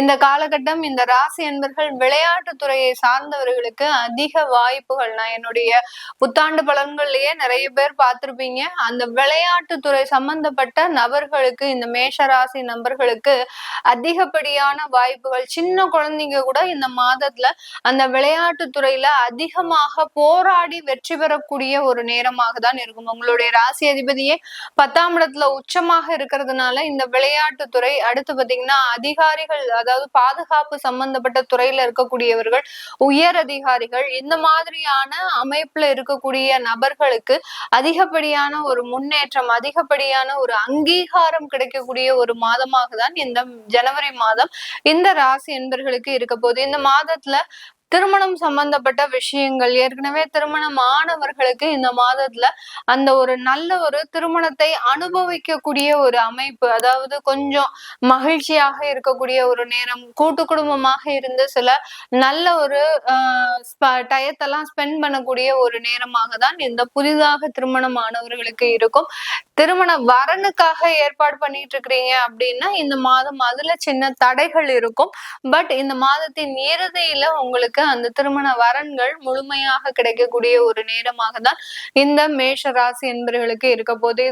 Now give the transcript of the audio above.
இந்த காலகட்டம் இந்த ராசி என்பர்கள் விளையாட்டு துறையை சார்ந்தவர்களுக்கு அதிக வாய்ப்புகள். நான் என்னுடைய புத்தாண்டு பலன்கள்லயே நிறைய பேர் பார்த்திருப்பீங்க. அந்த விளையாட்டு துறை சம்பந்தப்பட்ட நபர்களுக்கு, இந்த மேஷ ராசி நபர்களுக்கு அதிகப்படியான வாய்ப்புகள். சின்ன குழந்தைங்க கூட இந்த மாதத்துல அந்த விளையாட்டு துறையில அதிகமாக போராடி வெற்றி பெறக்கூடிய ஒரு நேரமாக தான் இருக்கும். உங்களுடைய ராசி அதிபதியே 10ஆம் இடத்துல உச்சமாக இருக்கிறதுனால இந்த விளையாட்டு துறை, அடுத்து பாத்தீங்கன்னா அதிகாரிகள், அதாவது பாதுகாப்பு சம்பந்தப்பட்ட துறையில இருக்கக்கூடியவர்கள், உயர் அதிகாரிகள், இந்த மாதிரியான அமைப்புல இருக்கக்கூடிய நபர்களுக்கு அதிகப்படியான ஒரு முன்னேற்றம், அதிகப்படியான ஒரு அங்கீகாரம் கிடைக்கக்கூடிய ஒரு மாதமாக தான் இந்த ஜனவரி மாதம் இந்த ராசி என்பர்களுக்கு இருக்க போகுது. இந்த மாதத்துல திருமணம் சம்பந்தப்பட்ட விஷயங்கள், ஏற்கனவே திருமணமானவர்களுக்கு இந்த மாதத்துல அந்த ஒரு நல்ல ஒரு திருமணத்தை அனுபவிக்கக்கூடிய ஒரு அமைப்பு, அதாவது கொஞ்சம் மகிழ்ச்சியாக இருக்கக்கூடிய ஒரு நேரம், கூட்டு குடும்பமாக இருந்து சில நல்ல ஒரு டயத்தெல்லாம் ஸ்பெண்ட் பண்ணக்கூடிய ஒரு நேரமாக தான் இந்த புதிதாக திருமணமானவர்களுக்கு இருக்கும். திருமண வரனுக்காக ஏற்பாடு பண்ணிட்டு இருக்கிறீங்க அப்படின்னா இந்த மாதம் அதுல சின்ன தடைகள் இருக்கும். பட் இந்த மாதத்தின் இறுதியில உங்களுக்கு அந்த திருமண வரன்கள் முழுமையாக கிடைக்கக்கூடிய ஒரு நேரமாக தான் இந்த மேஷ ராசி என்பவர்களுக்கு இருக்க போது.